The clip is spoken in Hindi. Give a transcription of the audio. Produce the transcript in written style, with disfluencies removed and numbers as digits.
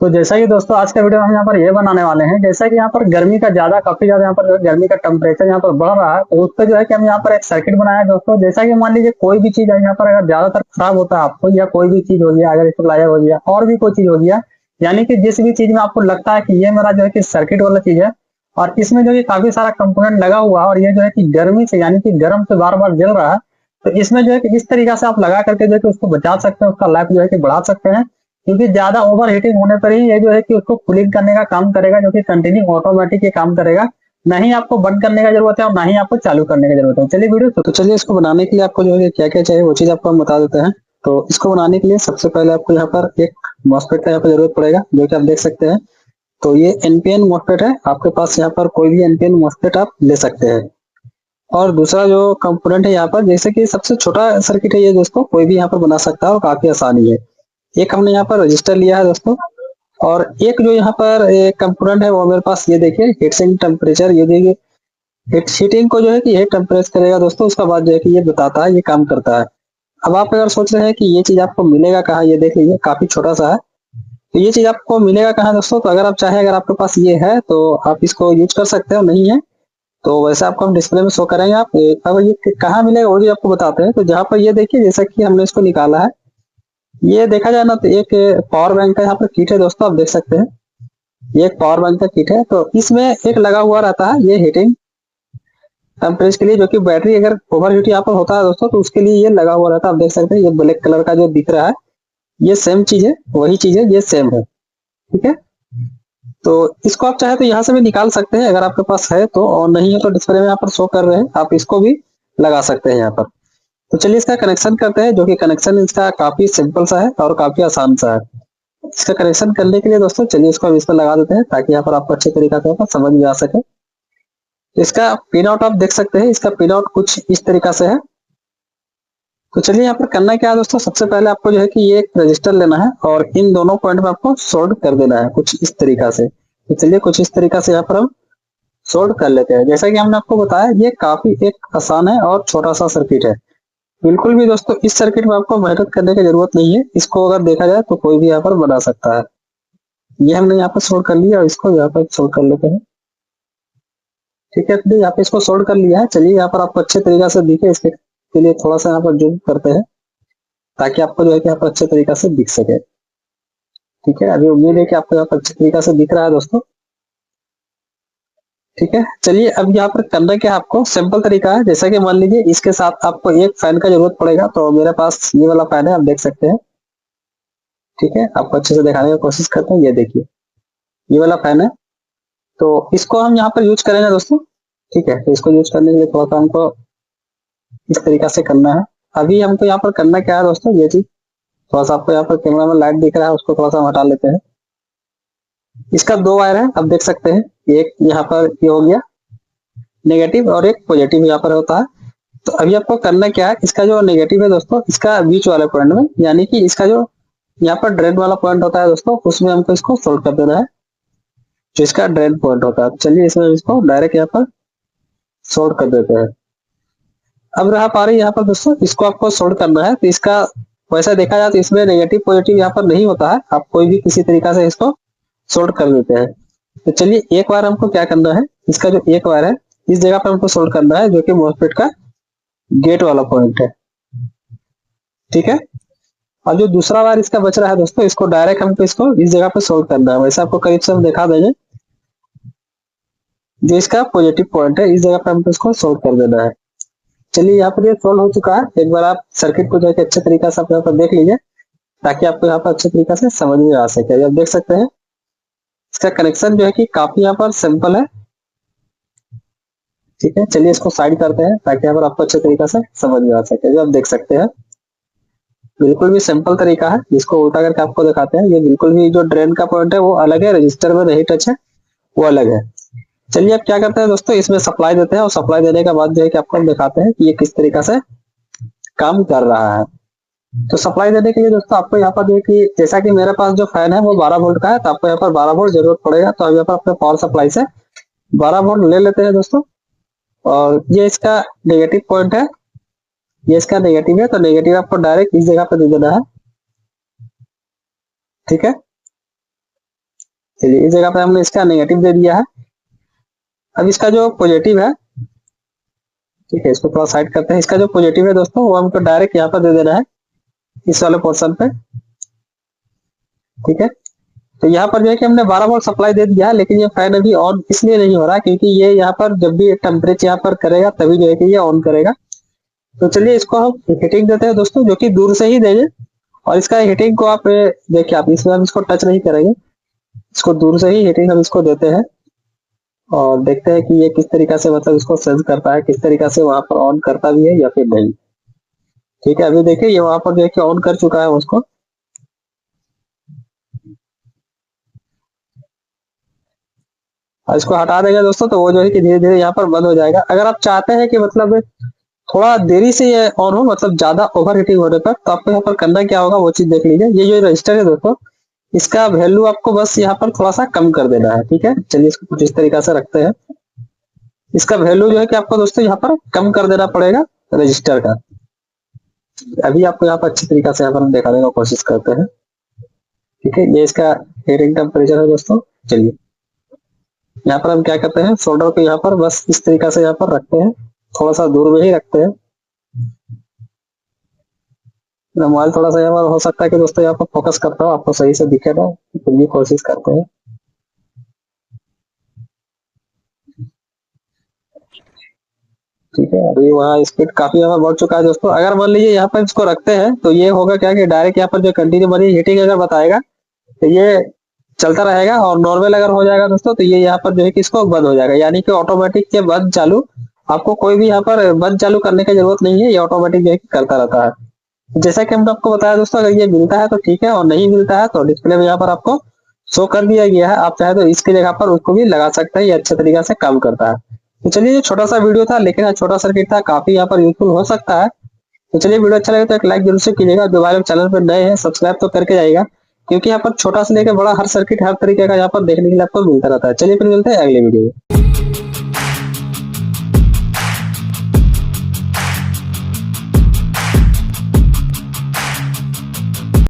तो जैसा कि दोस्तों आज का वीडियो हम यहाँ पर ये बनाने वाले हैं, जैसा कि यहाँ पर गर्मी का काफी ज्यादा यहाँ पर जो है गर्मी का टेम्परेचर यहाँ पर बढ़ रहा है, तो उस पर जो है कि हम यहाँ पर एक सर्किट बनाया है दोस्तों। जैसा कि मान लीजिए कोई भी चीज है यहाँ पर अगर ज्यादातर खराब होता है आपको, या कोई भी चीज हो गया, अगर स्टेबलाइजर हो गया और भी कोई चीज हो गया, यानी कि जिस भी चीज में आपको लगता है कि ये मेरा जो है कि सर्किट वाला चीज है और इसमें जो है काफी सारा कंपोनेंट लगा हुआ है और ये जो है कि गर्मी से यानी कि गर्म से बार बार जल रहा है, तो इसमें जो है कि इस तरीका से आप लगा करके जो है कि उसको बचा सकते हैं, उसका लाइफ जो है कि बढ़ा सकते हैं। क्योंकि ज्यादा ओवर हीटिंग होने पर ही ये जो है कि उसको कूलिंग करने का काम करेगा, जो कि कंटिन्यू ऑटोमेटिक ये काम करेगा। ना ही आपको बंद करने का जरूरत है और ना ही आपको चालू करने की जरूरत है। चलिए वीडियो तो चलिए इसको बनाने के लिए आपको जो है क्या क्या चाहिए वो चीज आपको हम बता देते हैं। तो इसको बनाने के लिए सबसे पहले आपको यहाँ पर एक मॉसफेट का यहाँ पर जरूरत पड़ेगा, जो कि आप देख सकते हैं। तो ये एनपीएन मॉसफेट है, आपके पास यहाँ पर कोई भी एनपीएन मॉसफेट आप ले सकते हैं। और दूसरा जो कंपोनेंट है यहाँ पर, जैसे कि सबसे छोटा सर्किट है ये दोस्तों, कोई भी यहाँ पर बना सकता है और काफी आसानी है। एक हमने यहाँ पर रजिस्टर लिया है दोस्तों, और एक जो यहाँ पर कंपोनेंट है वो मेरे पास ये देखिए हीट सिंक टेम्परेचर। ये देखिए हीट हीटिंग को जो है कि ये टेम्परेचर करेगा दोस्तों, उसका बाद जो है कि ये बताता है, ये काम करता है। अब आप अगर सोच रहे हैं कि ये चीज आपको मिलेगा कहाँ, ये देख लीजिए काफी छोटा सा है। तो ये चीज आपको मिलेगा कहाँ दोस्तों, तो अगर आप चाहें, अगर आपके पास ये है तो आप इसको यूज कर सकते हो, नहीं है तो वैसे आपको हम डिस्प्ले में शो करेंगे। आप अब ये कहाँ मिलेगा वो भी आपको बताते हैं। तो जहाँ पर ये देखिए, जैसा कि हमने इसको निकाला है, ये देखा जाए ना तो एक पावर बैंक का यहाँ पर किट है दोस्तों, आप देख सकते हैं। ये एक पावर बैंक का किट है, तो इसमें एक लगा हुआ रहता है ये हीटिंग टेम्परेचर के लिए, जो कि बैटरी अगर ओवर हीट यहाँ पर होता है दोस्तों तो उसके लिए ये लगा हुआ रहता है। आप देख सकते हैं ये ब्लैक कलर का जो दिख रहा है, ये सेम चीज है, वही चीज है, ये सेम है। ठीक है, तो इसको आप चाहे तो यहाँ से भी निकाल सकते हैं अगर आपके पास है तो, और नहीं है तो डिस्प्ले में यहाँ पर शो कर रहे हैं, आप इसको भी लगा सकते हैं यहाँ पर। तो चलिए इसका कनेक्शन करते हैं, जो कि कनेक्शन इसका काफी सिंपल सा है और काफी आसान सा है। इसका कनेक्शन करने के लिए दोस्तों चलिए इसको हम इस पर लगा देते हैं, ताकि यहाँ पर आपको अच्छे तरीका से समझ में आ सके। इसका पिन आउट आप देख सकते हैं, इसका पिन आउट कुछ इस तरीका से है। तो चलिए यहाँ पर करना क्या है दोस्तों, सबसे पहले आपको जो है कि ये एक रजिस्टर लेना है और इन दोनों पॉइंट में आपको सोल्ड कर देना है कुछ इस तरीका से। तो चलिए कुछ इस तरीका से यहाँ पर हम सोल्ड कर लेते हैं। जैसा कि हमने आपको बताया, ये काफी एक आसान है और छोटा सा सर्किट है। बिल्कुल भी दोस्तों इस सर्किट में आपको मेहनत करने की जरूरत नहीं है, इसको अगर देखा जाए तो कोई भी यहाँ पर बना सकता है। ये हमने यहाँ पर सोल्व कर लिया और इसको यहाँ पर सोल्व कर लेते हैं। ठीक है, तो यहाँ पे इसको सोल्व कर लिया है। चलिए यहाँ पर आपको अच्छे तरीका से दिखे इसके के लिए थोड़ा सा यहाँ पर जूम करते हैं, ताकि आपको जो है कि यहाँ पर अच्छे तरीका से दिख सके। ठीक है, अभी उम्मीद है कि आपको यहाँ पर अच्छे तरीका से दिख रहा है दोस्तों। ठीक है, चलिए अब यहाँ पर करना क्या है, आपको सिंपल तरीका है। जैसा कि मान लीजिए इसके साथ आपको एक फैन का जरूरत पड़ेगा, तो मेरे पास ये वाला फैन है, आप देख सकते हैं। ठीक है, आपको अच्छे से दिखाने की कोशिश करते हैं। ये देखिए ये वाला फैन है, तो इसको हम यहाँ पर यूज करेंगे दोस्तों। ठीक है, तो इसको यूज करने के लिए थोड़ा सा हमको इस तरीका से करना है। अभी हमको यहाँ पर करना क्या है दोस्तों, ये चीज थोड़ा सा आपको यहाँ पर कैमरा में लाइट दिख रहा है, उसको थोड़ा सा हटा लेते हैं। इसका दो वायर है, आप देख सकते हैं। एक यहाँ पर ये हो गया नेगेटिव और एक पॉजिटिव यहाँ पर होता है। तो अभी आपको करना क्या है, इसका जो नेगेटिव है दोस्तों, इसका बीच वाले पॉइंट में, यानी कि इसका जो यहाँ पर ड्रेन वाला पॉइंट होता है दोस्तों, उसमें हमको इसको सोल्व कर देना है, जो इसका ड्रेन पॉइंट होता है। चलिए इसमें इसको डायरेक्ट यहाँ पर सोल्व कर देते हैं। अब रहा पा रही यहाँ पर दोस्तों, इसको आपको सोल्व करना है। तो इसका वैसा देखा जाए तो इसमें नेगेटिव पॉजिटिव यहाँ पर नहीं होता है, आप कोई भी किसी तरीका से इसको सोल्व कर देते हैं। तो चलिए एक बार हमको क्या करना है, इसका जो एक बार है इस जगह पर हमको सोल्व करना है, जो कि मॉसफेट का गेट वाला पॉइंट है। ठीक है, और जो दूसरा वायर इसका बच रहा है दोस्तों, इसको डायरेक्ट हमको इसको इस जगह पे सोल्व करना है। वैसे आपको करीब से हम दिखा देंगे, जो इसका पॉजिटिव पॉइंट है इस जगह पे हमको इसको सोल्व कर देना है। चलिए यहाँ पर ये सोल्व हो चुका है। एक बार आप सर्किट को जो है अच्छे तरीके से आप यहाँ पर देख लीजिए, ताकि आपको यहाँ पर अच्छे तरीके से समझ में आ सके। आप देख सकते हैं इसका कनेक्शन जो है कि काफी यहाँ पर सिंपल है। ठीक है, चलिए इसको साइड करते हैं, ताकि यहाँ पर आपको अच्छे तरीके से समझ में आ सके। जो आप देख सकते हैं बिल्कुल भी सिंपल तरीका है। इसको उल्टा करके आपको दिखाते हैं। ये बिल्कुल भी जो ड्रेन का पॉइंट है वो अलग है, रजिस्टर में नहीं टच है, वो अलग है। चलिए अब क्या करते हैं दोस्तों, इसमें सप्लाई देते हैं और सप्लाई देने के बाद जो है कि आपको हम दिखाते हैं कि ये किस तरीका से काम कर रहा है। तो सप्लाई देने के लिए दोस्तों आपको यहाँ पर जो कि जैसा कि मेरे पास जो फैन है वो 12 वोल्ट का है, तो आपको यहाँ पर 12 वोल्ट जरूरत पड़ेगा। तो अब यहाँ पर अपने पावर सप्लाई से 12 वोल्ट ले लेते हैं दोस्तों। और ये इसका नेगेटिव पॉइंट है, ये इसका नेगेटिव है, तो नेगेटिव आपको डायरेक्ट इस जगह पे दे देना है। ठीक है, चलिए इस जगह पे हमने इसका नेगेटिव दे दिया है। अब इसका जो पॉजिटिव है, ठीक है, इसको थोड़ा साइड करते हैं। इसका जो पॉजिटिव है दोस्तों वो हमको डायरेक्ट यहाँ पर दे देना है इस वाले पोर्शन पे, ठीक है। तो यहाँ पर जो है कि हमने 12 वोल्ट सप्लाई दे दिया है, लेकिन ये फैन अभी ऑन इसलिए नहीं हो रहा क्योंकि ये यहाँ पर जब भी टेम्परेचर यहाँ पर करेगा तभी जो है कि ये ऑन करेगा। तो चलिए इसको हम हीटिंग देते हैं दोस्तों, जो कि दूर से ही देंगे। और इसका हीटिंग को आप देखिए, आप इसमें हम इसको टच नहीं करेंगे, इसको दूर से ही हीटिंग हम इसको देते हैं और देखते हैं कि ये किस तरीका से मतलब इसको सेंस करता है, किस तरीका से वहां पर ऑन करता भी है या फिर नहीं। ठीक है, अभी देखिए ये वहां पर जो है कि ऑन कर चुका है उसको। और इसको हटा देंगे दोस्तों तो वो जो है कि धीरे धीरे यहाँ पर बंद हो जाएगा। अगर आप चाहते हैं कि मतलब थोड़ा देरी से ये ऑन हो, मतलब ज्यादा ओवर हीटिंग होने पर, तो आपको यहाँ पर करना क्या होगा वो चीज देख लीजिए। ये जो रजिस्टर है दोस्तों, इसका वैल्यू आपको बस यहाँ पर थोड़ा सा कम कर देना है, ठीक है। चलिए इसको कुछ इस तरीका से रखते हैं। इसका वैल्यू जो है कि आपको दोस्तों यहाँ पर कम कर देना पड़ेगा रजिस्टर का। अभी आपको यहाँ पर अच्छी तरीका से यहाँ पर हम दिखाने का कोशिश करते हैं, ठीक है। ये इसका हीटिंग टेम्परेचर है दोस्तों। चलिए यहाँ पर हम क्या करते हैं, सोल्डर को यहाँ पर बस इस तरीका से यहाँ पर रखते हैं, थोड़ा सा दूर में ही रखते हैं। मोबाइल थोड़ा सा यहाँ पर हो सकता है कि दोस्तों यहाँ पर फोकस करता हूँ, आपको सही से दिखे ना, तो ये कोशिश करते हैं। ठीक है, अभी वहाँ स्पीड काफी यहाँ बढ़ चुका है दोस्तों। अगर मान लीजिए यहाँ पर इसको रखते हैं तो ये होगा क्या कि डायरेक्ट यहाँ पर जो कंटिन्यू बनी हीटिंग अगर बताएगा तो ये चलता रहेगा, और नॉर्मल अगर हो जाएगा दोस्तों तो ये यहाँ पर जो है कि इसको बंद हो जाएगा, यानी कि ऑटोमेटिक ये बंद चालू, आपको कोई भी यहाँ पर बंद चालू करने की जरूरत नहीं है, ये ऑटोमेटिक जो है कि करता रहता है। जैसा कि हमने आपको बताया दोस्तों, अगर ये मिलता है तो ठीक है, और नहीं मिलता है तो डिस्प्ले में यहाँ पर आपको शो कर दिया गया है। आप चाहे तो इसकी जगह पर उसको भी लगा सकते हैं, ये अच्छे तरीके से काम करता है। तो चलिए ये छोटा सा वीडियो था, लेकिन ये छोटा सर्किट था, काफी यहाँ पर यूजफुल हो सकता है। तो चलिए वीडियो अच्छा लगे तो एक लाइक जरूर से कीजिएगा, दोबारा चैनल पर नए हैं सब्सक्राइब तो करके जाइएगा, क्योंकि यहाँ पर छोटा से लेकर बड़ा हर सर्किट हर तरीके का यहाँ पर देखने के लिए आपको मिलता रहता है। चलिए फिर मिलते हैं अगले वीडियो में।